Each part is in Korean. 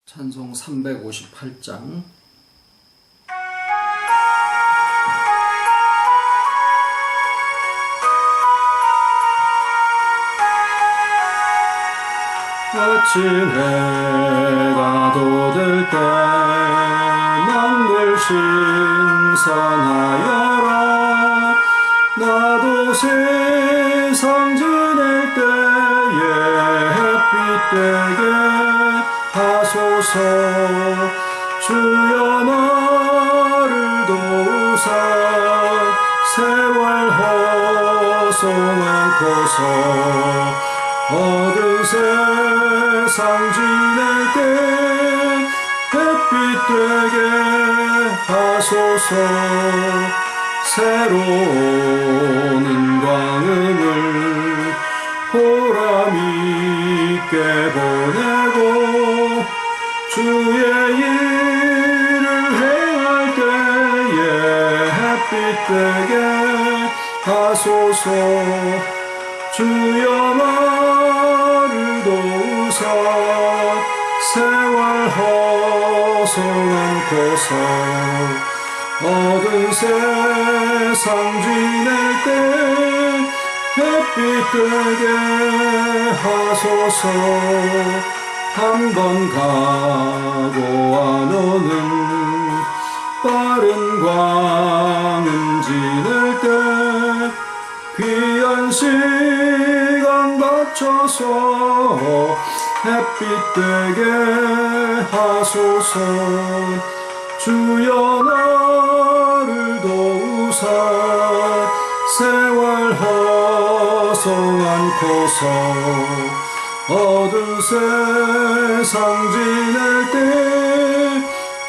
찬송 358장. 아침 해가 돋을 때 만물 신선하여라. 나도 세상 지낼 때에 햇빛 되게 하소서. 주여 나를 도우사 세월 허송않고서 어두운 세상 지낼 때 햇빛 되게 하소서. 새로운 은광음을 보람있게 보내고 주의 일을 행할 때에 햇빛 되게 하소서. 주여 나를 도우사 세월 허송않고서 어두운 세상 지낼 때 햇빛 되게 하소서. 한번 가고 안 오는 빠른 광음 지낼 때 귀한 시간 바쳐서 햇빛 되게 하소서. 주여 나를 도우사 세월 허송않고서 어두운 세상 지낼 때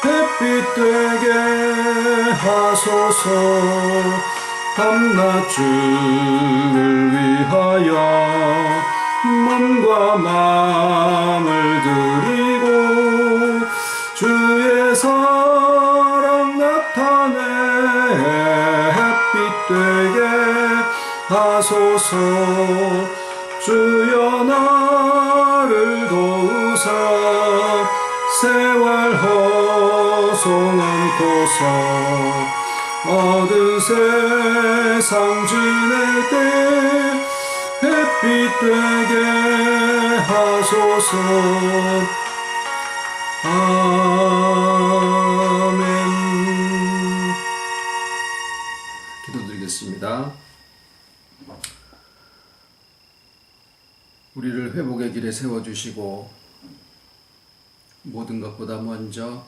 햇빛 되게 하소서. 밤낮 주를 위하여 몸과 마음을 드리고 주의 사랑 나타내 햇빛 되게 하소서. 주여 나를 도우사 세월 허송않고서 어두운 세상 지낼 때 햇빛 되게 하소서. 아멘. 기도드리겠습니다. 우리를 회복의 길에 세워주시고 모든 것보다 먼저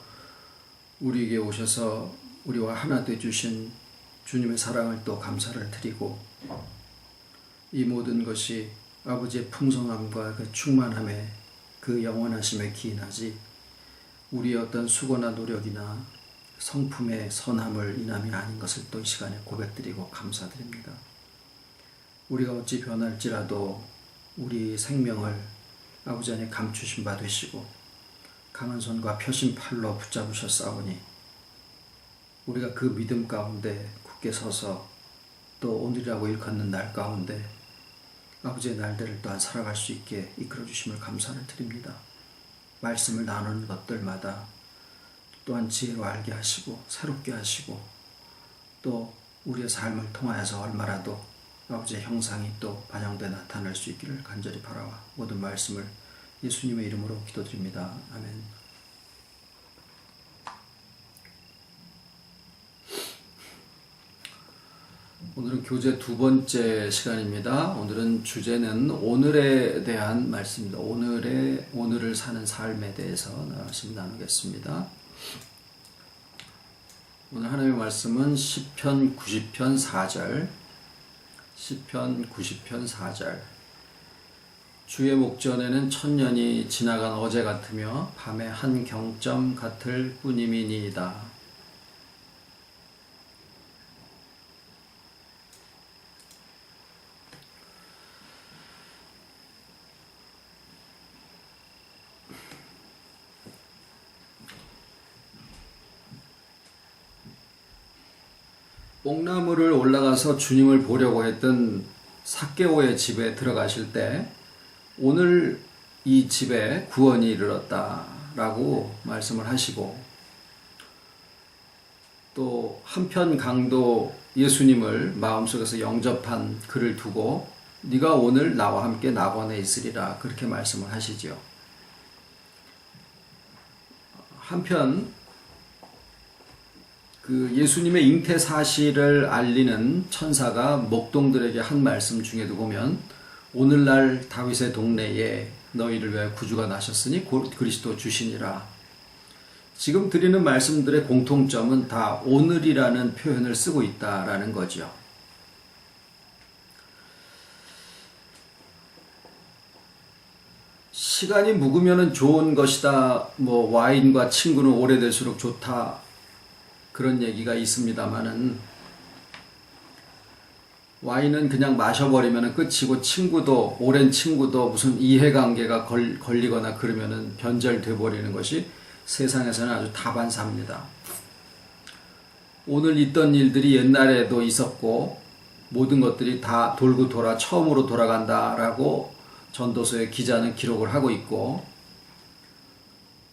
우리에게 오셔서 우리와 하나 되주신 주님의 사랑을 또 감사를 드리고 이 모든 것이 아버지의 풍성함과 그 충만함에 그 영원하심에 기인하지 우리의 어떤 수고나 노력이나 성품의 선함을 인함이 아닌 것을 또 이 시간에 고백드리고 감사드립니다. 우리가 어찌 변할지라도 우리 생명을 아버지 안에 감추신 바 되시고 강한 손과 펴신 팔로 붙잡으셨사오니 우리가 그 믿음 가운데 굳게 서서 또 오늘이라고 일컫는 날 가운데 아버지의 날들을 또한 살아갈 수 있게 이끌어 주심을 감사를 드립니다. 말씀을 나누는 것들마다 또한 지혜로 알게 하시고 새롭게 하시고 또 우리의 삶을 통하여서 얼마라도 아버지의 형상이 또 반영돼 나타날 수 있기를 간절히 바라와 모든 말씀을 예수님의 이름으로 기도드립니다. 아멘. 오늘은 교재 두 번째 시간입니다. 오늘은 주제는 오늘에 대한 말씀입니다. 오늘을 사는 삶에 대해서 말씀 나누겠습니다. 오늘 하나님의 말씀은 시편 90편 4절. 시편 90편 4절. 주의 목전에는 천년이 지나간 어제 같으며 밤의 한 경점 같을 뿐임이니이다. 뽕나무를 올라가서 주님을 보려고 했던 삭개오의 집에 들어가실 때 오늘 이 집에 구원이 이르렀다 라고 말씀을 하시고, 또 한편 강도 예수님을 마음속에서 영접한 그를 두고 네가 오늘 나와 함께 낙원에 있으리라 그렇게 말씀을 하시죠. 한편 그 예수님의 잉태 사실을 알리는 천사가 목동들에게 한 말씀 중에도 보면 오늘날 다윗의 동네에 너희를 위하여 구주가 나셨으니 곧 그리스도 주시니라. 지금 드리는 말씀들의 공통점은 다 오늘이라는 표현을 쓰고 있다라는 거죠. 시간이 묵으면 좋은 것이다. 와인과 친구는 오래될수록 좋다. 그런 얘기가 있습니다만은 와인은 그냥 마셔버리면 끝이고 친구도 오랜 친구도 무슨 이해관계가 걸리거나 그러면은 변절돼 버리는 것이 세상에서는 아주 다반사입니다. 오늘 있던 일들이 옛날에도 있었고 모든 것들이 다 돌고 돌아 처음으로 돌아간다라고 전도서의 기자는 기록을 하고 있고,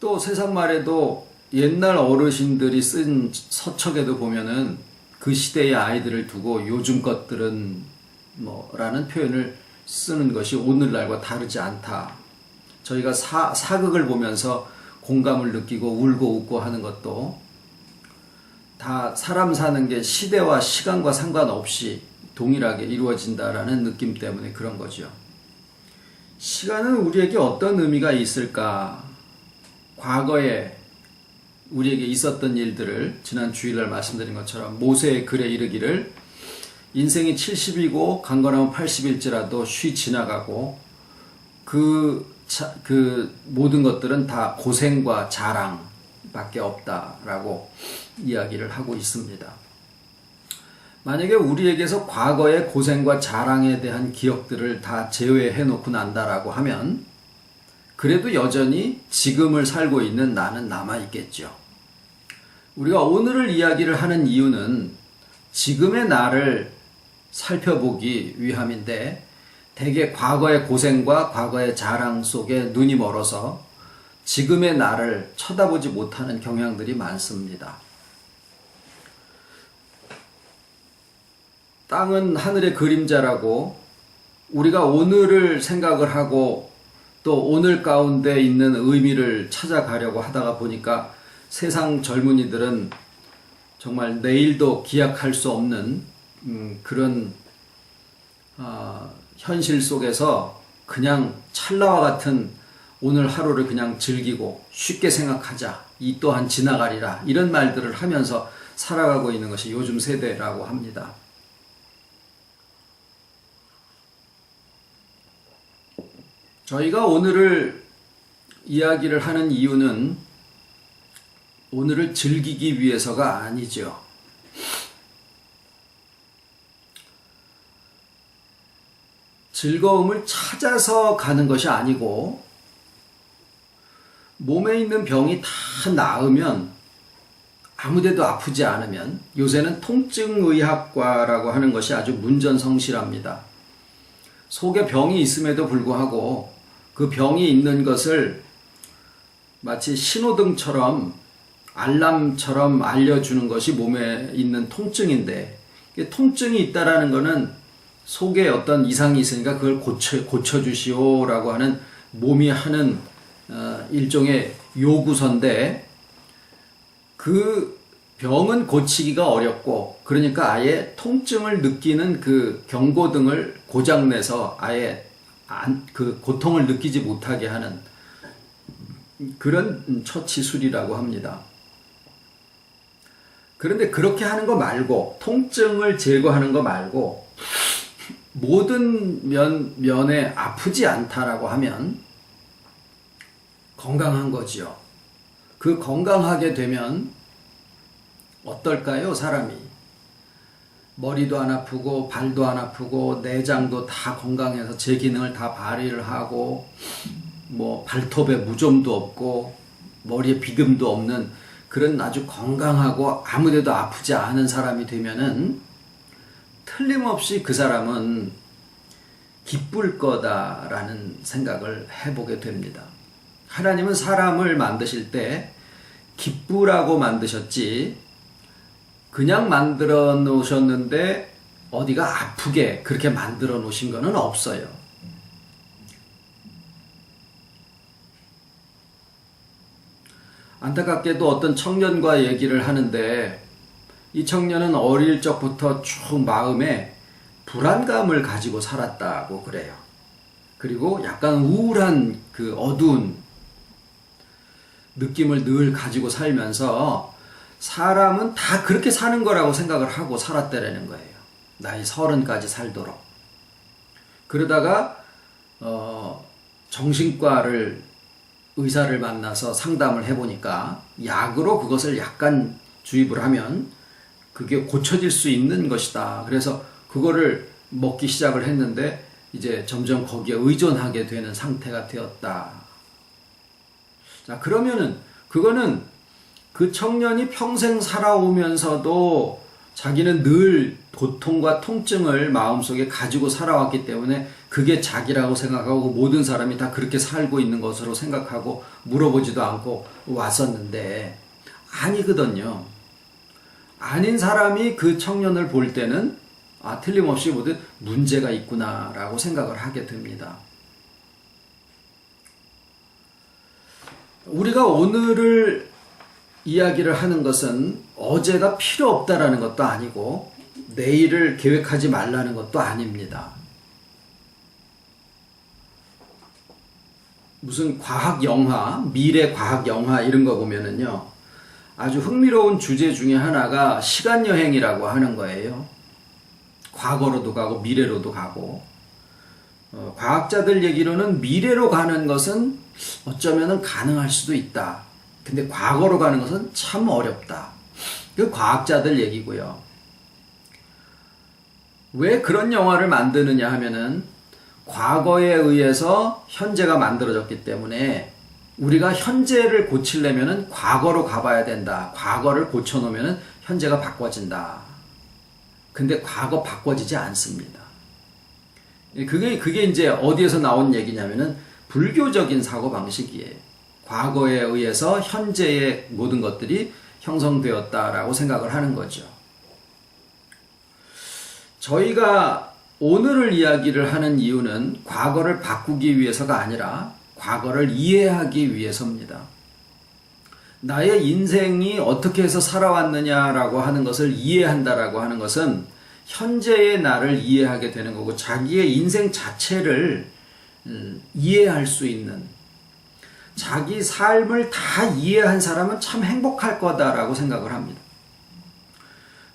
또 세상 말에도 옛날 어르신들이 쓴 서적에도 보면은 그 시대의 아이들을 두고 요즘 것들은 라는 표현을 쓰는 것이 오늘날과 다르지 않다. 저희가 사극을 보면서 공감을 느끼고 울고 웃고 하는 것도 다 사람 사는 게 시대와 시간과 상관없이 동일하게 이루어진다라는 느낌 때문에 그런 거죠. 시간은 우리에게 어떤 의미가 있을까? 과거에 우리에게 있었던 일들을 지난 주일날 말씀드린 것처럼 모세의 글에 이르기를 인생이 70이고 강건하면 80일지라도 쉬 지나가고 그 모든 것들은 다 고생과 자랑밖에 없다라고 이야기를 하고 있습니다. 만약에 우리에게서 과거의 고생과 자랑에 대한 기억들을 다 제외해 놓고 난다라고 하면 그래도 여전히 지금을 살고 있는 나는 남아있겠죠. 우리가 오늘을 이야기를 하는 이유는 지금의 나를 살펴보기 위함인데 대개 과거의 고생과 과거의 자랑 속에 눈이 멀어서 지금의 나를 쳐다보지 못하는 경향들이 많습니다. 땅은 하늘의 그림자라고 우리가 오늘을 생각을 하고 또 오늘 가운데 있는 의미를 찾아가려고 하다가 보니까 세상 젊은이들은 정말 내일도 기약할 수 없는 그런 현실 속에서 그냥 찰나와 같은 오늘 하루를 그냥 즐기고 쉽게 생각하자, 이 또한 지나가리라, 이런 말들을 하면서 살아가고 있는 것이 요즘 세대라고 합니다. 저희가 오늘을 이야기를 하는 이유는 오늘을 즐기기 위해서가 아니죠. 즐거움을 찾아서 가는 것이 아니고 몸에 있는 병이 다 나으면 아무데도 아프지 않으면, 요새는 통증의학과라고 하는 것이 아주 문전성실합니다. 속에 병이 있음에도 불구하고 그 병이 있는 것을 마치 신호등처럼 알람처럼 알려주는 것이 몸에 있는 통증인데, 통증이 있다라는 것은 속에 어떤 이상이 있으니까 그걸 고쳐주시오라고 하는 몸이 하는 일종의 요구서인데, 그 병은 고치기가 어렵고 그러니까 아예 통증을 느끼는 그 경고등을 고장내서 아예 그 고통을 느끼지 못하게 하는 그런 처치술이라고 합니다. 그런데 그렇게 하는 거 말고, 통증을 제거하는 거 말고 모든 면에 아프지 않다라고 하면 건강한 거지요. 그 건강하게 되면 어떨까요? 사람이 머리도 안 아프고 발도 안 아프고 내장도 다 건강해서 제 기능을 다 발휘를 하고 발톱에 무좀도 없고 머리에 비듬도 없는 그런 아주 건강하고 아무데도 아프지 않은 사람이 되면은 틀림없이 그 사람은 기쁠 거다라는 생각을 해보게 됩니다. 하나님은 사람을 만드실 때 기쁘라고 만드셨지 그냥 만들어 놓으셨는데 어디가 아프게 그렇게 만들어 놓으신 거는 없어요. 안타깝게도 어떤 청년과 얘기를 하는데 이 청년은 어릴 적부터 쭉 마음에 불안감을 가지고 살았다고 그래요. 그리고 약간 우울한 그 어두운 느낌을 늘 가지고 살면서 사람은 다 그렇게 사는 거라고 생각을 하고 살았다라는 거예요. 나이 30까지 살도록. 그러다가 정신과를 의사를 만나서 상담을 해보니까 약으로 그것을 약간 주입을 하면 그게 고쳐질 수 있는 것이다. 그래서 그거를 먹기 시작을 했는데 이제 점점 거기에 의존하게 되는 상태가 되었다. 자, 그러면은 그거는 그 청년이 평생 살아오면서도 자기는 늘 고통과 통증을 마음속에 가지고 살아왔기 때문에 그게 자기라고 생각하고 모든 사람이 다 그렇게 살고 있는 것으로 생각하고 물어보지도 않고 왔었는데 아니거든요. 아닌 사람이 그 청년을 볼 때는 틀림없이 모두 문제가 있구나라고 생각을 하게 됩니다. 우리가 오늘을 이야기를 하는 것은 어제가 필요 없다라는 것도 아니고 내일을 계획하지 말라는 것도 아닙니다. 무슨 과학 영화, 미래 과학 영화 이런 거 보면은요, 아주 흥미로운 주제 중에 하나가 시간 여행이라고 하는 거예요. 과거로도 가고 미래로도 가고. 과학자들 얘기로는 미래로 가는 것은 어쩌면은 가능할 수도 있다. 근데 과거로 가는 것은 참 어렵다. 그 과학자들 얘기고요. 왜 그런 영화를 만드느냐 하면은 과거에 의해서 현재가 만들어졌기 때문에 우리가 현재를 고치려면은 과거로 가봐야 된다. 과거를 고쳐놓으면은 현재가 바꿔진다. 근데 과거 바꿔지지 않습니다. 그게 이제 어디에서 나온 얘기냐면은 불교적인 사고방식이에요. 과거에 의해서 현재의 모든 것들이 형성되었다라고 생각을 하는 거죠. 저희가 오늘을 이야기를 하는 이유는 과거를 바꾸기 위해서가 아니라 과거를 이해하기 위해서입니다. 나의 인생이 어떻게 해서 살아왔느냐라고 하는 것을 이해한다라고 하는 것은 현재의 나를 이해하게 되는 거고 자기의 인생 자체를 이해할 수 있는 자기 삶을 다 이해한 사람은 참 행복할 거다라고 생각을 합니다.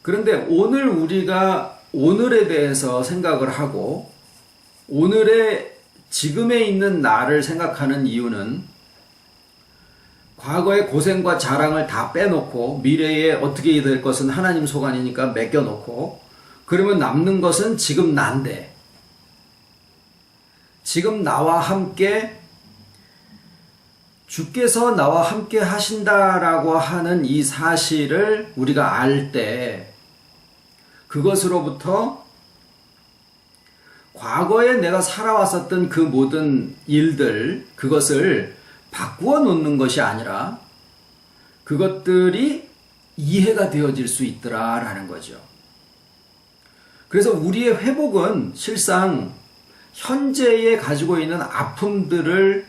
그런데 오늘 우리가 오늘에 대해서 생각을 하고 오늘의 지금에 있는 나를 생각하는 이유는 과거의 고생과 자랑을 다 빼놓고 미래에 어떻게 될 것은 하나님 소관이니까 맡겨놓고 그러면 남는 것은 지금 난데 지금 나와 함께 주께서 나와 함께 하신다라고 하는 이 사실을 우리가 알 때 그것으로부터 과거에 내가 살아왔었던 그 모든 일들 그것을 바꾸어 놓는 것이 아니라 그것들이 이해가 되어질 수 있더라라는 거죠. 그래서 우리의 회복은 실상 현재에 가지고 있는 아픔들을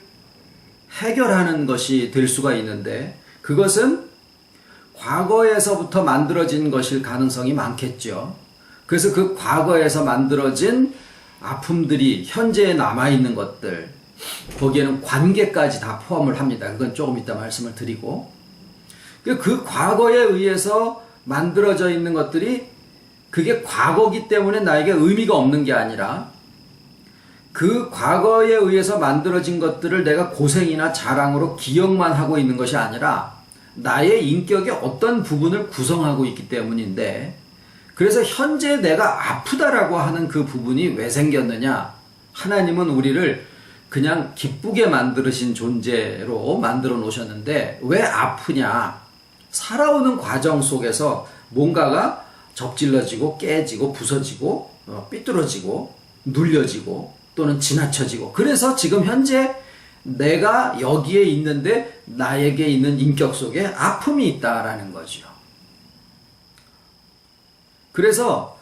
해결하는 것이 될 수가 있는데 그것은 과거에서부터 만들어진 것일 가능성이 많겠죠. 그래서 그 과거에서 만들어진 아픔들이 현재에 남아있는 것들 거기에는 관계까지 다 포함을 합니다. 그건 조금 이따 말씀을 드리고 그 과거에 의해서 만들어져 있는 것들이 그게 과거기 때문에 나에게 의미가 없는 게 아니라 그 과거에 의해서 만들어진 것들을 내가 고생이나 자랑으로 기억만 하고 있는 것이 아니라 나의 인격의 어떤 부분을 구성하고 있기 때문인데 그래서 현재 내가 아프다라고 하는 그 부분이 왜 생겼느냐? 하나님은 우리를 그냥 기쁘게 만드신 존재로 만들어 놓으셨는데 왜 아프냐? 살아오는 과정 속에서 뭔가가 접질러지고 깨지고 부서지고 삐뚤어지고 눌려지고 또는 지나쳐지고 그래서 지금 현재 내가 여기에 있는데 나에게 있는 인격 속에 아픔이 있다라는 거죠. 그래서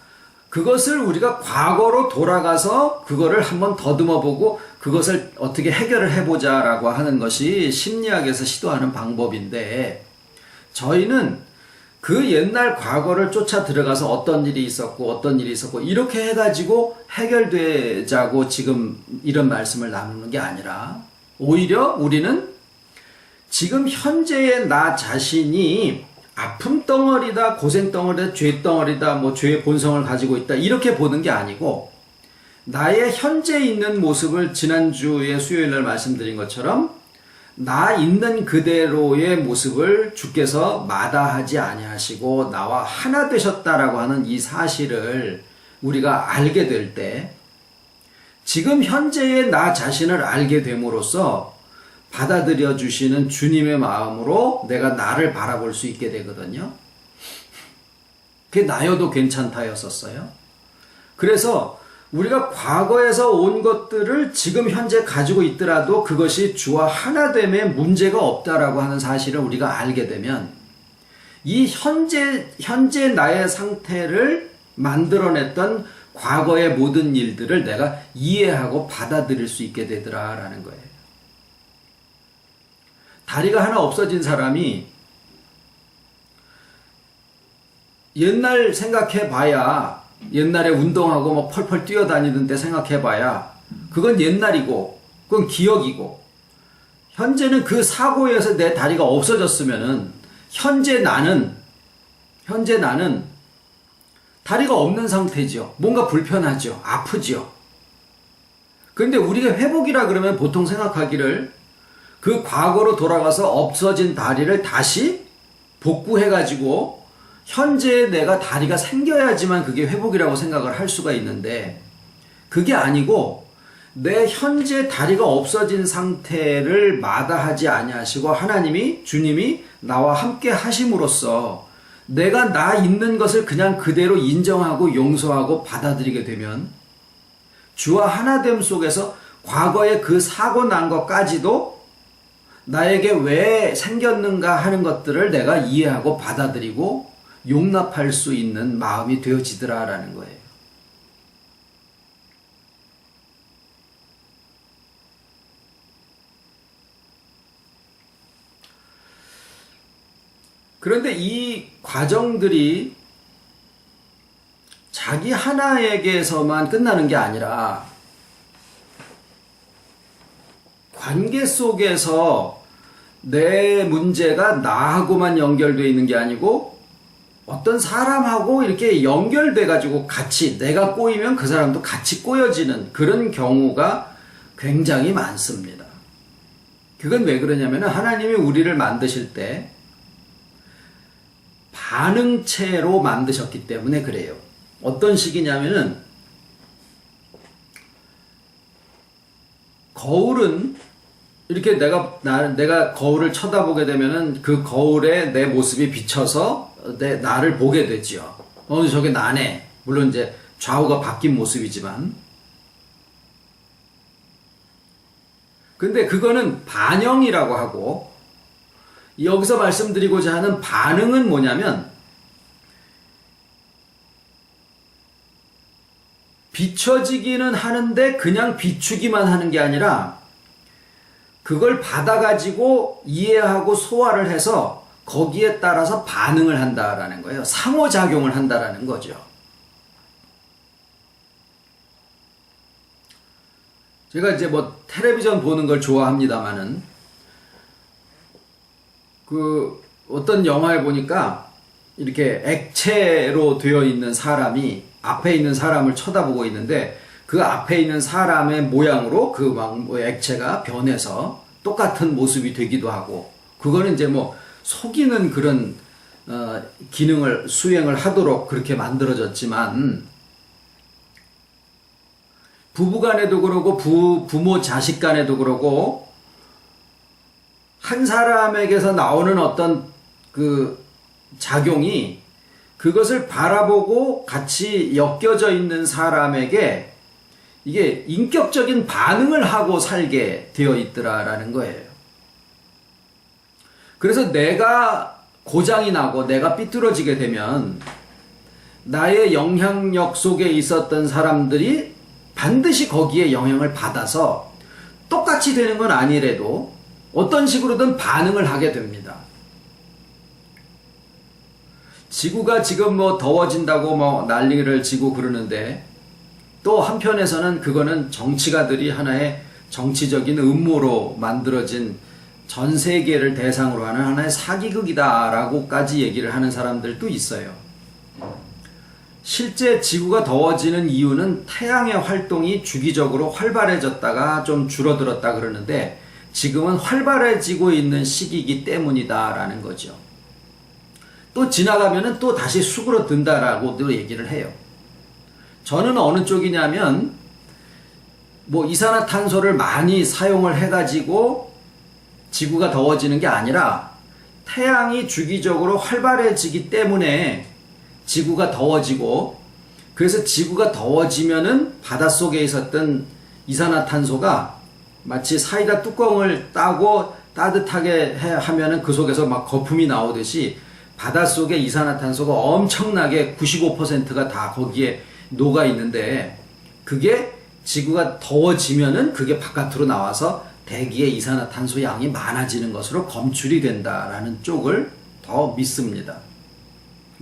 그것을 우리가 과거로 돌아가서 그거를 한번 더듬어 보고 그것을 어떻게 해결을 해보자라고 하는 것이 심리학에서 시도하는 방법인데, 저희는 그 옛날 과거를 쫓아 들어가서 어떤 일이 있었고 이렇게 해가지고 해결되자고 지금 이런 말씀을 나누는 게 아니라, 오히려 우리는 지금 현재의 나 자신이 아픔 덩어리다, 고생 덩어리다, 죄 덩어리다, 뭐 죄의 본성을 가지고 있다, 이렇게 보는 게 아니고, 나의 현재 있는 모습을 지난주에 수요일 날 말씀드린 것처럼 나 있는 그대로의 모습을 주께서 마다하지 아니하시고 나와 하나 되셨다라고 하는 이 사실을 우리가 알게 될 때, 지금 현재의 나 자신을 알게 됨으로써 받아들여 주시는 주님의 마음으로 내가 나를 바라볼 수 있게 되거든요. 그게 나여도 괜찮다였었어요. 그래서 우리가 과거에서 온 것들을 지금 현재 가지고 있더라도 그것이 주와 하나됨에 문제가 없다라고 하는 사실을 우리가 알게 되면, 이 현재 나의 상태를 만들어냈던 과거의 모든 일들을 내가 이해하고 받아들일 수 있게 되더라라는 거예요. 다리가 하나 없어진 사람이 옛날 생각해봐야, 옛날에 운동하고 막 펄펄 뛰어다니던 때 생각해봐야 그건 옛날이고 그건 기억이고, 현재는 그 사고에 의해서 내 다리가 없어졌으면은 현재 나는 다리가 없는 상태죠. 뭔가 불편하죠. 아프죠. 그런데 우리가 회복이라 그러면 보통 생각하기를 그 과거로 돌아가서 없어진 다리를 다시 복구해가지고 현재의 내가 다리가 생겨야지만 그게 회복이라고 생각을 할 수가 있는데, 그게 아니고 내 현재 다리가 없어진 상태를 마다하지 아니하시고 하나님이, 주님이 나와 함께 하심으로써 내가 나 있는 것을 그냥 그대로 인정하고 용서하고 받아들이게 되면, 주와 하나됨 속에서 과거의 그 사고 난 것까지도 나에게 왜 생겼는가 하는 것들을 내가 이해하고 받아들이고 용납할 수 있는 마음이 되어지더라라는 거예요. 그런데 이 과정들이 자기 하나에게서만 끝나는 게 아니라 관계 속에서 내 문제가 나하고만 연결되어 있는 게 아니고 어떤 사람하고 이렇게 연결돼 가지고 같이 내가 꼬이면 그 사람도 같이 꼬여지는 그런 경우가 굉장히 많습니다. 그건 왜 그러냐면 하나님이 우리를 만드실 때 반응체로 만드셨기 때문에 그래요. 어떤 식이냐면은, 거울은 이렇게 내가 거울을 쳐다보게 되면은 그 거울에 내 모습이 비쳐서 나를 보게 되지요. 저게 나네. 물론 이제 좌우가 바뀐 모습이지만. 근데 그거는 반영이라고 하고, 여기서 말씀드리고자 하는 반응은 뭐냐면, 비춰지기는 하는데 그냥 비추기만 하는 게 아니라 그걸 받아가지고 이해하고 소화를 해서 거기에 따라서 반응을 한다라는 거예요. 상호작용을 한다라는 거죠. 제가 이제 뭐 텔레비전 보는 걸 좋아합니다만은, 어떤 영화에 보니까 이렇게 액체로 되어 있는 사람이 앞에 있는 사람을 쳐다보고 있는데, 그 앞에 있는 사람의 모양으로 그 액체가 변해서 똑같은 모습이 되기도 하고, 그거는 이제 뭐 속이는 그런 기능을 수행을 하도록 그렇게 만들어졌지만, 부부 간에도 그러고 부모 자식 간에도 그러고, 한 사람에게서 나오는 어떤 그 작용이 그것을 바라보고 같이 엮여져 있는 사람에게 이게 인격적인 반응을 하고 살게 되어 있더라라는 거예요. 그래서 내가 고장이 나고 내가 삐뚤어지게 되면 나의 영향력 속에 있었던 사람들이 반드시 거기에 영향을 받아서 똑같이 되는 건 아니래도 어떤 식으로든 반응을 하게 됩니다. 지구가 지금 뭐 더워진다고 뭐 난리를 치고 그러는데 또 한편에서는 그거는 정치가들이 하나의 정치적인 음모로 만들어진 전 세계를 대상으로 하는 하나의 사기극이다라고까지 얘기를 하는 사람들도 있어요. 실제 지구가 더워지는 이유는 태양의 활동이 주기적으로 활발해졌다가 좀 줄어들었다 그러는데 지금은 활발해지고 있는 시기이기 때문이다라는 거죠. 또 지나가면은 또 다시 수그러든다라고도 얘기를 해요. 저는 어느 쪽이냐면 뭐 이산화탄소를 많이 사용을 해가지고 지구가 더워지는 게 아니라 태양이 주기적으로 활발해지기 때문에 지구가 더워지고 그래서 지구가 더워지면은 바닷속에 있었던 이산화탄소가 마치 사이다 뚜껑을 따고 따뜻하게 하면은 그 속에서 막 거품이 나오듯이 바닷속에 이산화탄소가 엄청나게 95%가 다 거기에 녹아 있는데 그게 지구가 더워지면은 그게 바깥으로 나와서 대기의 이산화탄소 양이 많아지는 것으로 검출이 된다라는 쪽을 더 믿습니다.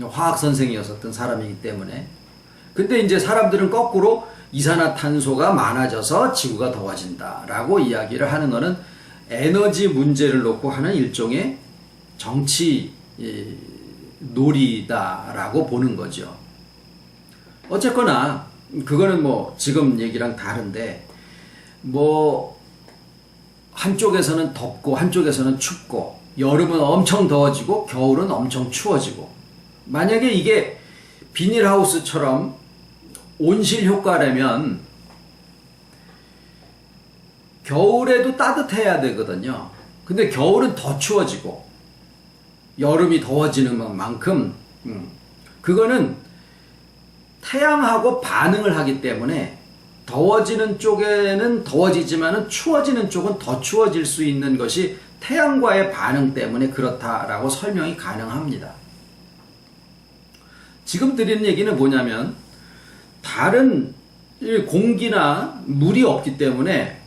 화학 선생이었었던 사람이기 때문에. 근데 이제 사람들은 거꾸로 이산화탄소가 많아져서 지구가 더워진다라고 이야기를 하는 것은 에너지 문제를 놓고 하는 일종의 정치 놀이다라고 보는 거죠. 어쨌거나 그거는 뭐 지금 얘기랑 다른데 뭐 한쪽에서는 덥고 한쪽에서는 춥고 여름은 엄청 더워지고 겨울은 엄청 추워지고 만약에 이게 비닐하우스처럼 온실 효과라면 겨울에도 따뜻해야 되거든요. 근데 겨울은 더 추워지고 여름이 더워지는 만큼 그거는 태양하고 반응을 하기 때문에 더워지는 쪽에는 더워지지만은 추워지는 쪽은 더 추워질 수 있는 것이 태양과의 반응 때문에 그렇다라고 설명이 가능합니다. 지금 드리는 얘기는 뭐냐면 다른 공기나 물이 없기 때문에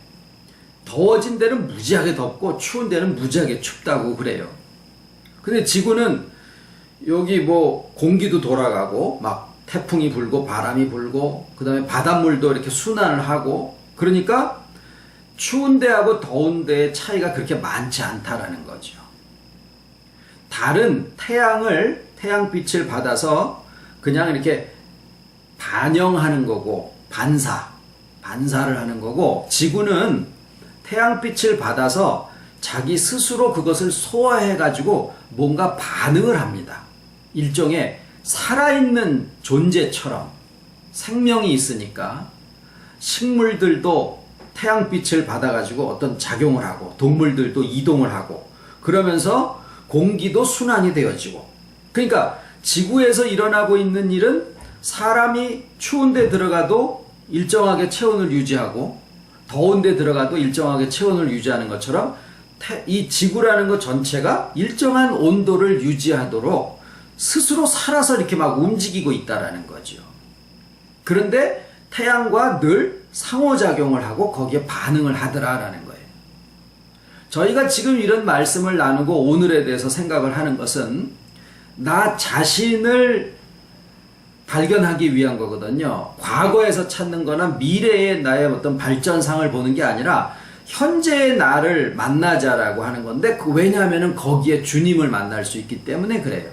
더워진 데는 무지하게 덥고 추운 데는 무지하게 춥다고 그래요. 근데 지구는 여기 뭐 공기도 돌아가고 막 태풍이 불고 바람이 불고 그 다음에 바닷물도 이렇게 순환을 하고 그러니까 추운 데하고 더운 데의 차이가 그렇게 많지 않다라는 거죠. 달은 태양빛을 받아서 그냥 이렇게 반영하는 거고 반사를 하는 거고 지구는 태양빛을 받아서 자기 스스로 그것을 소화해 가지고 뭔가 반응을 합니다. 일종의 살아있는 존재처럼 생명이 있으니까 식물들도 태양빛을 받아가지고 어떤 작용을 하고 동물들도 이동을 하고 그러면서 공기도 순환이 되어지고 그러니까 지구에서 일어나고 있는 일은 사람이 추운 데 들어가도 일정하게 체온을 유지하고 더운 데 들어가도 일정하게 체온을 유지하는 것처럼 이 지구라는 것 전체가 일정한 온도를 유지하도록 스스로 살아서 이렇게 막 움직이고 있다라는 거죠. 그런데 태양과 늘 상호작용을 하고 거기에 반응을 하더라라는 거예요. 저희가 지금 이런 말씀을 나누고 오늘에 대해서 생각을 하는 것은 나 자신을 발견하기 위한 거거든요. 과거에서 찾는 거나 미래의 나의 어떤 발전상을 보는 게 아니라 현재의 나를 만나자라고 하는 건데 왜냐하면 거기에 주님을 만날 수 있기 때문에 그래요.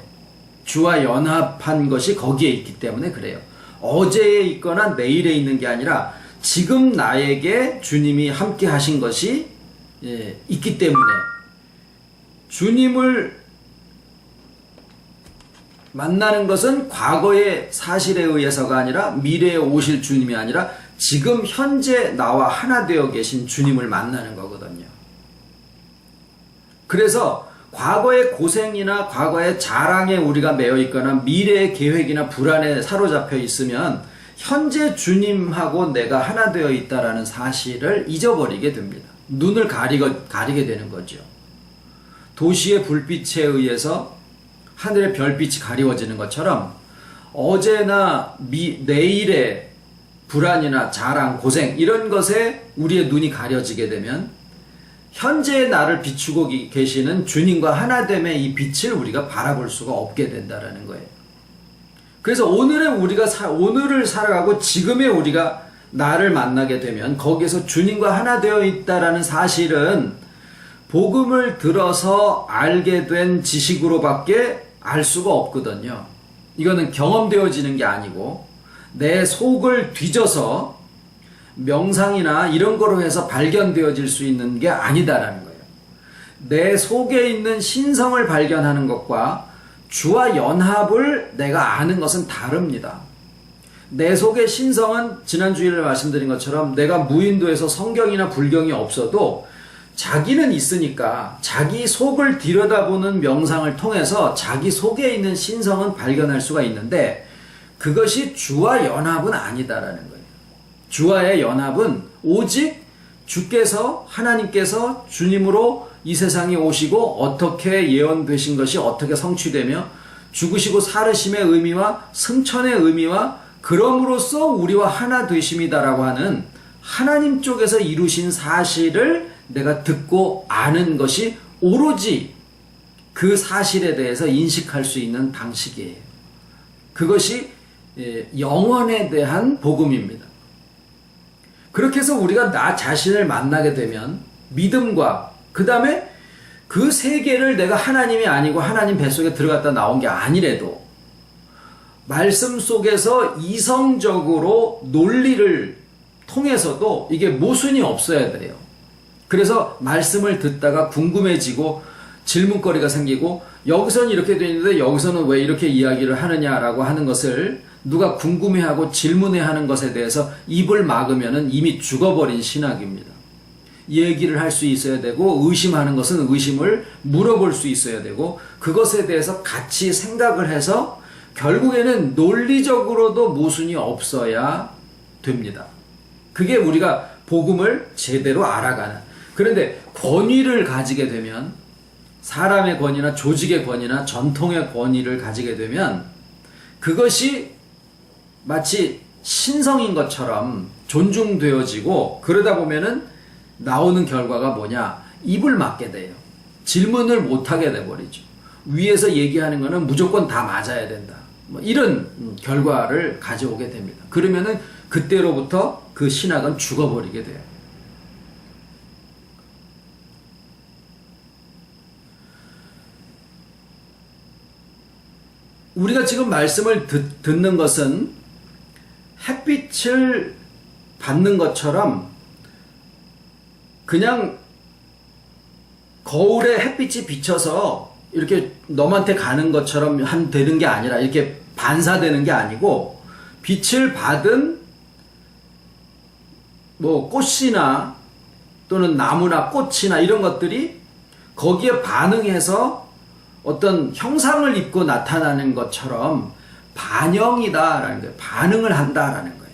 주와 연합한 것이 거기에 있기 때문에 그래요. 어제에 있거나 내일에 있는 게 아니라 지금 나에게 주님이 함께 하신 것이 있기 때문에 주님을 만나는 것은 과거의 사실에 의해서가 아니라 미래에 오실 주님이 아니라 지금 현재 나와 하나 되어 계신 주님을 만나는 거거든요. 그래서 과거의 고생이나 과거의 자랑에 우리가 매여 있거나 미래의 계획이나 불안에 사로잡혀 있으면 현재 주님하고 내가 하나 되어 있다라는 사실을 잊어버리게 됩니다. 눈을 가리게 되는 거죠. 도시의 불빛에 의해서 하늘의 별빛이 가리워지는 것처럼 어제나 내일의 불안이나 자랑, 고생 이런 것에 우리의 눈이 가려지게 되면 현재의 나를 비추고 계시는 주님과 하나됨의 이 빛을 우리가 바라볼 수가 없게 된다는 거예요. 그래서 오늘을 살아가고 지금의 우리가 나를 만나게 되면 거기에서 주님과 하나 되어 있다라는 사실은 복음을 들어서 알게 된 지식으로밖에 알 수가 없거든요. 이거는 경험되어지는 게 아니고 내 속을 뒤져서 명상이나 이런 거로 해서 발견되어질 수 있는 게 아니다라는 거예요. 내 속에 있는 신성을 발견하는 것과 주와 연합을 내가 아는 것은 다릅니다. 내 속의 신성은 지난 주일에 말씀드린 것처럼 내가 무인도에서 성경이나 불경이 없어도 자기는 있으니까 자기 속을 들여다보는 명상을 통해서 자기 속에 있는 신성은 발견할 수가 있는데 그것이 주와 연합은 아니다라는 거예요. 주와의 연합은 오직 주께서 하나님께서 주님으로 이 세상에 오시고 어떻게 예언되신 것이 어떻게 성취되며 죽으시고 살으심의 의미와 승천의 의미와 그럼으로써 우리와 하나 되심이다라고 하는 하나님 쪽에서 이루신 사실을 내가 듣고 아는 것이 오로지 그 사실에 대해서 인식할 수 있는 방식이에요. 그것이 영원에 대한 복음입니다. 그렇게 해서 우리가 나 자신을 만나게 되면 믿음과 그 다음에 그 세계를 내가 하나님이 아니고 하나님 뱃속에 들어갔다 나온 게 아니래도 말씀 속에서 이성적으로 논리를 통해서도 이게 모순이 없어야 돼요. 그래서 말씀을 듣다가 궁금해지고 질문거리가 생기고 여기서는 이렇게 되어 있는데 여기서는 왜 이렇게 이야기를 하느냐라고 하는 것을 누가 궁금해하고 질문해하는 것에 대해서 입을 막으면 이미 죽어버린 신학입니다. 얘기를 할 수 있어야 되고 의심하는 것은 의심을 물어볼 수 있어야 되고 그것에 대해서 같이 생각을 해서 결국에는 논리적으로도 모순이 없어야 됩니다. 그게 우리가 복음을 제대로 알아가는. 그런데 권위를 가지게 되면 사람의 권위나 조직의 권위나 전통의 권위를 가지게 되면 그것이 마치 신성인 것처럼 존중되어지고 그러다 보면은 나오는 결과가 뭐냐? 입을 막게 돼요. 질문을 못하게 돼버리죠. 위에서 얘기하는 거는 무조건 다 맞아야 된다. 뭐 이런 결과를 가져오게 됩니다. 그러면은 그때로부터 그 신학은 죽어버리게 돼요. 우리가 지금 말씀을 듣는 것은 햇빛을 받는 것처럼 그냥 거울에 햇빛이 비쳐서 이렇게 너한테 가는 것처럼 되는 게 아니라 이렇게 반사되는 게 아니고 빛을 받은 뭐 꽃이나 또는 나무나 꽃이나 이런 것들이 거기에 반응해서 어떤 형상을 입고 나타나는 것처럼 반영이다라는 거예요. 반응을 한다라는 거예요.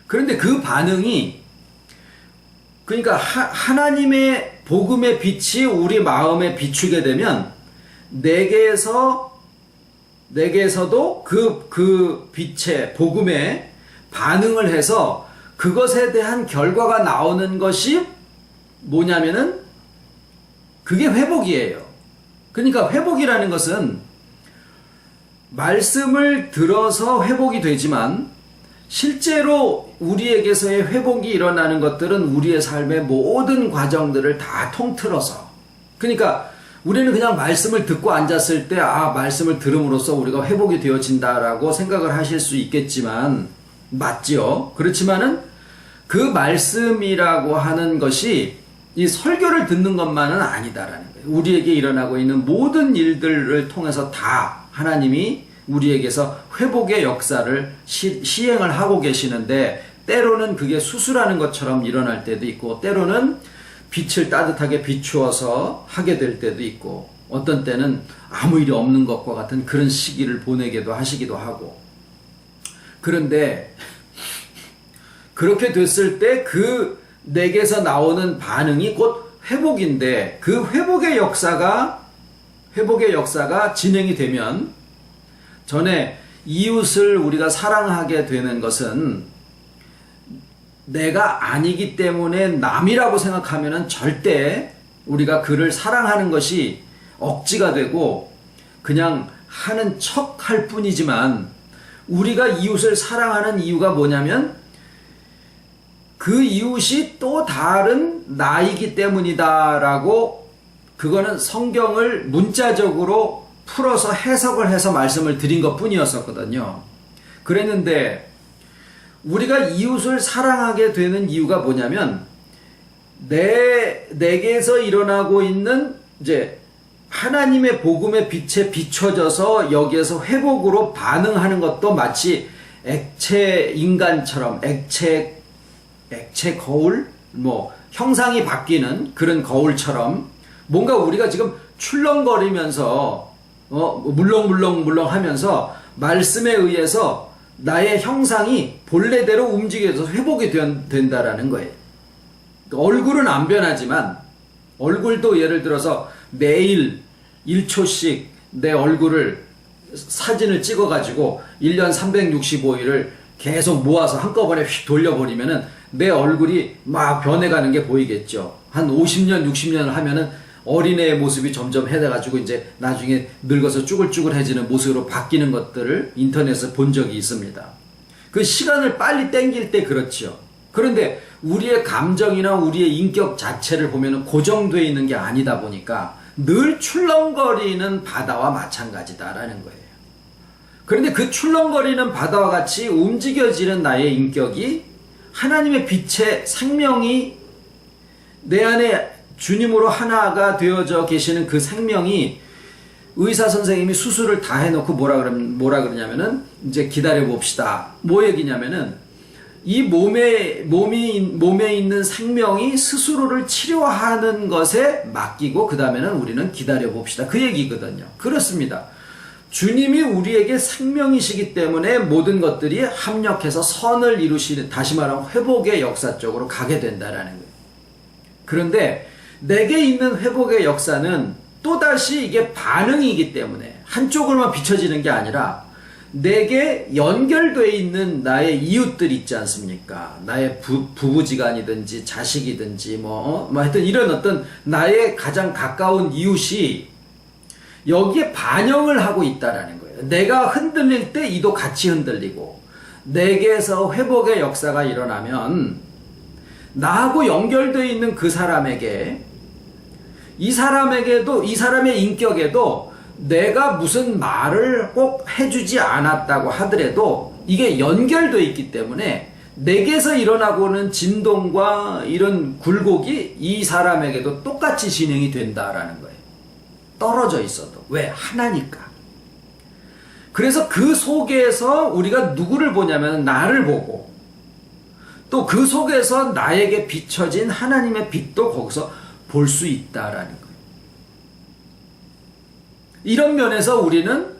그런데 그 반응이 그러니까 하나님의 복음의 빛이 우리 마음에 비추게 되면 내게서도 그 빛의 복음에 반응을 해서 그것에 대한 결과가 나오는 것이 뭐냐면은 그게 회복이에요. 그러니까 회복이라는 것은 말씀을 들어서 회복이 되지만 실제로 우리에게서의 회복이 일어나는 것들은 우리의 삶의 모든 과정들을 다 통틀어서 그러니까 우리는 그냥 말씀을 듣고 앉았을 때 말씀을 들음으로써 우리가 회복이 되어진다라고 생각을 하실 수 있겠지만 맞죠? 그렇지만은 그 말씀이라고 하는 것이 이 설교를 듣는 것만은 아니다라는 거예요. 우리에게 일어나고 있는 모든 일들을 통해서 다 하나님이 우리에게서 회복의 역사를 시행을 하고 계시는데 때로는 그게 수술하는 것처럼 일어날 때도 있고 때로는 빛을 따뜻하게 비추어서 하게 될 때도 있고 어떤 때는 아무 일이 없는 것과 같은 그런 시기를 보내기도 하시기도 하고. 그런데 그렇게 됐을 때 그 내게서 나오는 반응이 곧 회복인데, 그 회복의 역사가 진행이 되면, 전에 이웃을 우리가 사랑하게 되는 것은 내가 아니기 때문에 남이라고 생각하면은 절대 우리가 그를 사랑하는 것이 억지가 되고 그냥 하는 척 할 뿐이지만, 우리가 이웃을 사랑하는 이유가 뭐냐면 그 이웃이 또 다른 나이기 때문이다라고, 그거는 성경을 문자적으로 풀어서 해석을 해서 말씀을 드린 것 뿐이었었거든요. 그랬는데 우리가 이웃을 사랑하게 되는 이유가 뭐냐면, 내게서 일어나고 있는 이제 하나님의 복음의 빛에 비춰져서 여기에서 회복으로 반응하는 것도 마치 액체 인간처럼, 액체 거울, 형상이 바뀌는 그런 거울처럼 뭔가 우리가 지금 출렁거리면서 물렁물렁 하면서 말씀에 의해서 나의 형상이 본래대로 움직여서 회복이 된다라는 거예요. 얼굴은 안 변하지만, 얼굴도 예를 들어서 매일 1초씩 내 얼굴을 사진을 찍어가지고 1년 365일을 계속 모아서 한꺼번에 휙 돌려버리면은 내 얼굴이 막 변해가는 게 보이겠죠. 한 50년, 60년을 하면은 어린애의 모습이 점점 해가지고 이제 나중에 늙어서 쭈글쭈글해지는 모습으로 바뀌는 것들을 인터넷에서 본 적이 있습니다. 그 시간을 빨리 땡길 때 그렇죠. 그런데 우리의 감정이나 우리의 인격 자체를 보면은 고정되어 있는 게 아니다 보니까 늘 출렁거리는 바다와 마찬가지다라는 거예요. 그런데 그 출렁거리는 바다와 같이 움직여지는 나의 인격이 하나님의 빛의 생명이 내 안에 주님으로 하나가 되어져 계시는 그 생명이, 의사 선생님이 수술을 다 해놓고 뭐라 그러냐면은 이제 기다려 봅시다. 뭐 얘기냐면은 이 몸에 있는 생명이 스스로를 치료하는 것에 맡기고 그 다음에는 우리는 기다려 봅시다. 그 얘기거든요. 그렇습니다. 주님이 우리에게 생명이시기 때문에 모든 것들이 합력해서 선을 이루시는, 다시 말하면 회복의 역사 쪽으로 가게 된다라는 거예요. 그런데 내게 있는 회복의 역사는 또다시 이게 반응이기 때문에 한쪽으로만 비춰지는 게 아니라 내게 연결되어 있는 나의 이웃들 있지 않습니까? 나의 부부지간이든지 자식이든지 하여튼 이런 어떤 나의 가장 가까운 이웃이 여기에 반영을 하고 있다라는 거예요. 내가 흔들릴 때 이도 같이 흔들리고, 내게서 회복의 역사가 일어나면 나하고 연결되어 있는 그 사람에게, 이 사람의 인격에도 내가 무슨 말을 꼭 해주지 않았다고 하더라도 이게 연결되어 있기 때문에 내게서 일어나고는 진동과 이런 굴곡이 이 사람에게도 똑같이 진행이 된다라는 거예요. 떨어져 있어도. 왜? 하나니까. 그래서 그 속에서 우리가 누구를 보냐면 나를 보고, 또 그 속에서 나에게 비춰진 하나님의 빛도 거기서 볼 수 있다라는 거예요. 이런 면에서 우리는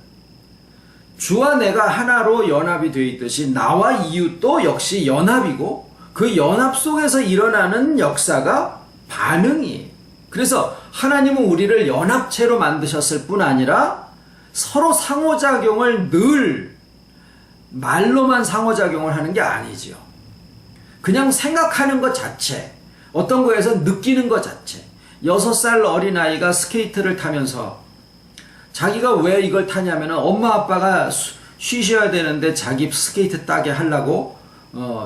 주와 내가 하나로 연합이 되어 있듯이 나와 이웃도 역시 연합이고, 그 연합 속에서 일어나는 역사가 반응이에요. 그래서 하나님은 우리를 연합체로 만드셨을 뿐 아니라 서로 상호작용을, 늘 말로만 상호작용을 하는 게 아니지요. 그냥 생각하는 것 자체, 어떤 거에서 느끼는 것 자체. 6살 어린아이가 스케이트를 타면서 자기가 왜 이걸 타냐면 엄마 아빠가 쉬셔야 되는데 자기 스케이트 따게 하려고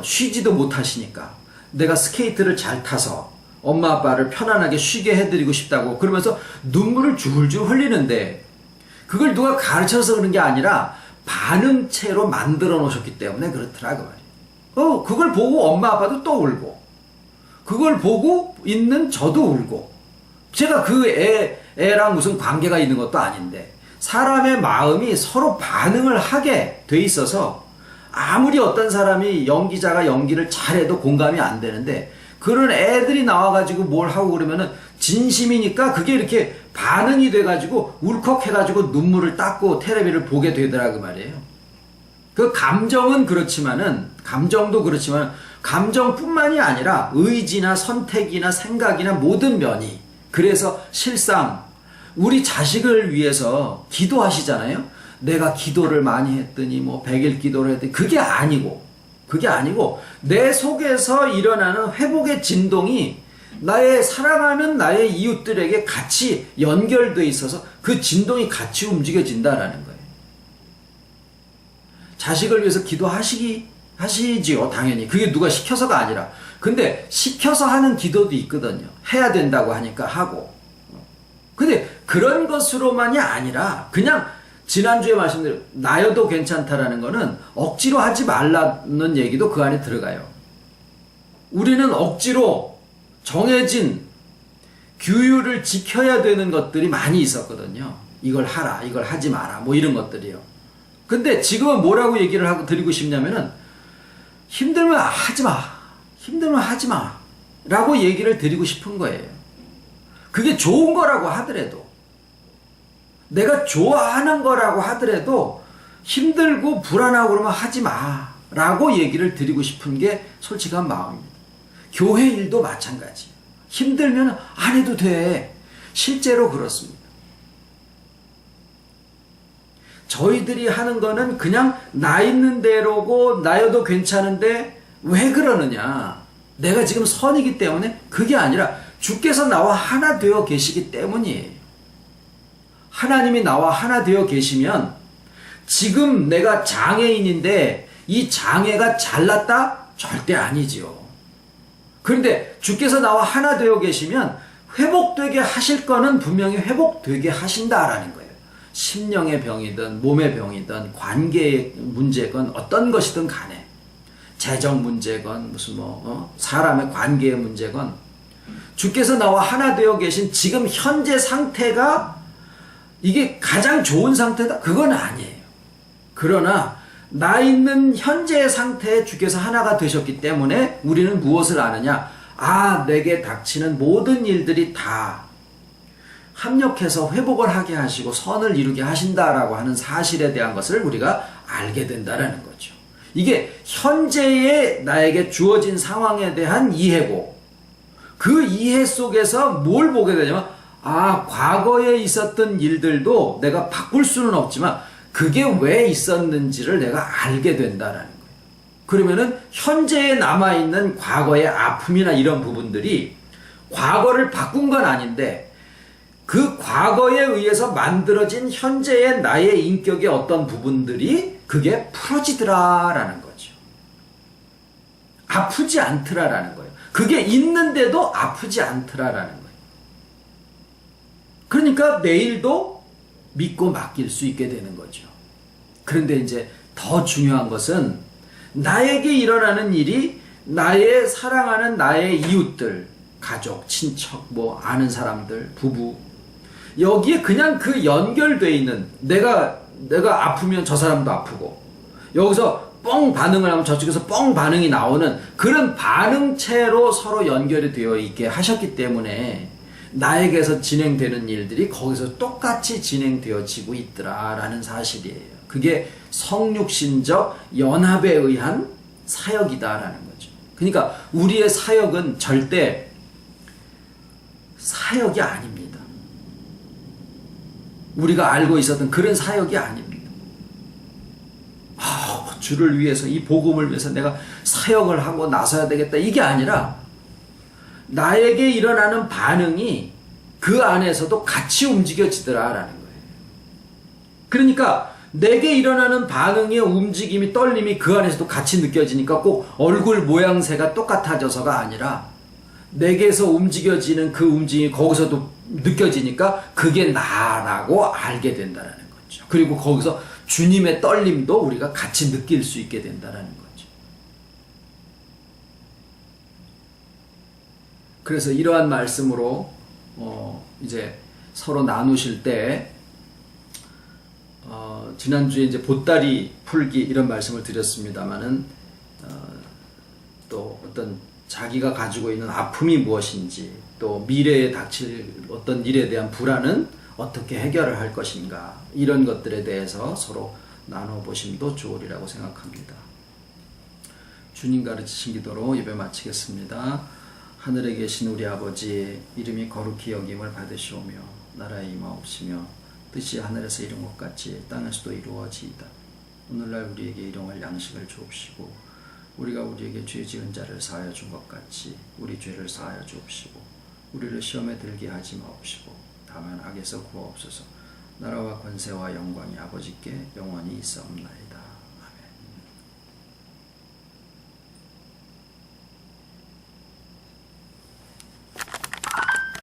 쉬지도 못하시니까 내가 스케이트를 잘 타서 엄마 아빠를 편안하게 쉬게 해드리고 싶다고 그러면서 눈물을 줄줄 흘리는데, 그걸 누가 가르쳐서 그런 게 아니라 반응체로 만들어 놓으셨기 때문에 그렇더라고 말이에요. 그걸 보고 엄마 아빠도 또 울고, 그걸 보고 있는 저도 울고, 제가 그 애랑 무슨 관계가 있는 것도 아닌데, 사람의 마음이 서로 반응을 하게 돼 있어서 아무리 어떤 사람이 연기자가 연기를 잘해도 공감이 안 되는데, 그런 애들이 나와가지고 뭘 하고 그러면은 진심이니까 그게 이렇게 반응이 돼가지고 울컥해가지고 눈물을 닦고 텔레비를 보게 되더라 그 말이에요. 그 감정은 그렇지만은 감정도 그렇지만 감정뿐만이 아니라 의지나 선택이나 생각이나 모든 면이 그래서 실상 우리 자식을 위해서 기도하시잖아요. 내가 기도를 많이 했더니 뭐 100일 기도를 했더니 그게 아니고 내 속에서 일어나는 회복의 진동이 나의 사랑하는 나의 이웃들에게 같이 연결돼 있어서 그 진동이 같이 움직여진다라는 거예요. 자식을 위해서 하시지요, 당연히. 그게 누가 시켜서가 아니라. 근데 시켜서 하는 기도도 있거든요. 해야 된다고 하니까 하고. 근데 그런 것으로만이 아니라 그냥 지난주에 말씀드린 나여도 괜찮다라는 거는 억지로 하지 말라는 얘기도 그 안에 들어가요. 우리는 억지로 정해진 규율을 지켜야 되는 것들이 많이 있었거든요. 이걸 하라, 이걸 하지 마라, 뭐 이런 것들이요. 근데 지금은 뭐라고 얘기를 하고 드리고 싶냐면은 힘들면 하지 마, 힘들면 하지 마 라고 얘기를 드리고 싶은 거예요. 그게 좋은 거라고 하더라도 내가 좋아하는 거라고 하더라도 힘들고 불안하고 그러면 하지 마 라고 얘기를 드리고 싶은 게 솔직한 마음입니다. 교회 일도 마찬가지. 힘들면 안 해도 돼. 실제로 그렇습니다. 저희들이 하는 거는 그냥 나 있는 대로고 나여도 괜찮은데 왜 그러느냐. 내가 지금 선이기 때문에 그게 아니라 주께서 나와 하나 되어 계시기 때문이에요. 하나님이 나와 하나 되어 계시면 지금 내가 장애인인데 이 장애가 잘났다? 절대 아니지요. 그런데 주께서 나와 하나 되어 계시면 회복되게 하실 거는 분명히 회복되게 하신다라는 거예요. 심령의 병이든 몸의 병이든 관계의 문제건 어떤 것이든 간에 재정 문제건 무슨 사람의 관계의 문제건 주께서 나와 하나 되어 계신 지금 현재 상태가 이게 가장 좋은 상태다? 그건 아니에요. 그러나 나 있는 현재의 상태에 주께서 하나가 되셨기 때문에 우리는 무엇을 아느냐? 아, 내게 닥치는 모든 일들이 다 합력해서 회복을 하게 하시고 선을 이루게 하신다라고 하는 사실에 대한 것을 우리가 알게 된다라는 거죠. 이게 현재의 나에게 주어진 상황에 대한 이해고 그 이해 속에서 뭘 보게 되냐면 아, 과거에 있었던 일들도 내가 바꿀 수는 없지만 그게 왜 있었는지를 내가 알게 된다라는 거예요. 그러면은 현재에 남아있는 과거의 아픔이나 이런 부분들이 과거를 바꾼 건 아닌데 그 과거에 의해서 만들어진 현재의 나의 인격의 어떤 부분들이 그게 풀어지더라라는 거죠. 아프지 않더라라는 거예요. 그게 있는데도 아프지 않더라라는 거예요. 그러니까 내일도 믿고 맡길 수 있게 되는 거죠. 그런데 이제 더 중요한 것은 나에게 일어나는 일이 나의 사랑하는 나의 이웃들, 가족, 친척, 아는 사람들, 부부 여기에 그냥 그 연결되어 있는 내가 아프면 저 사람도 아프고 여기서 뻥 반응을 하면 저쪽에서 뻥 반응이 나오는 그런 반응체로 서로 연결이 되어 있게 하셨기 때문에 나에게서 진행되는 일들이 거기서 똑같이 진행되어지고 있더라라는 사실이에요. 그게 성육신적 연합에 의한 사역이다라는 거죠. 그러니까 우리의 사역은 절대 사역이 아닙니다. 우리가 알고 있었던 그런 사역이 아닙니다. 주를 위해서 이 복음을 위해서 내가 사역을 하고 나서야 되겠다 이게 아니라 나에게 일어나는 반응이 그 안에서도 같이 움직여지더라라는 거예요. 그러니까 내게 일어나는 반응의 움직임이 떨림이 그 안에서도 같이 느껴지니까 꼭 얼굴 모양새가 똑같아져서가 아니라 내게서 움직여지는 그 움직임이 거기서도 느껴지니까 그게 나라고 알게 된다는 거죠. 그리고 거기서 주님의 떨림도 우리가 같이 느낄 수 있게 된다는 거죠. 그래서 이러한 말씀으로 이제 서로 나누실 때 지난주에 이제 보따리 풀기 이런 말씀을 드렸습니다만은 또 어떤 자기가 가지고 있는 아픔이 무엇인지, 또 미래에 닥칠 어떤 일에 대한 불안은 어떻게 해결을 할 것인가, 이런 것들에 대해서 서로 나눠보심도 좋으리라고 생각합니다. 주님 가르치신 기도로 예배 마치겠습니다. 하늘에 계신 우리 아버지, 이름이 거룩히 여김을 받으시오며 나라에 임하옵시며 뜻이 하늘에서 이룬 것 같이 땅에서도 이루어지이다. 오늘날 우리에게 일용할 양식을 주옵시고 우리가 우리에게 죄 지은 자를 사하여 준 것 같이 우리 죄를 사하여 주옵시고 우리를 시험에 들게 하지 마옵시고 다만 악에서 구하옵소서. 나라와 권세와 영광이 아버지께 영원히 있사옵나이다.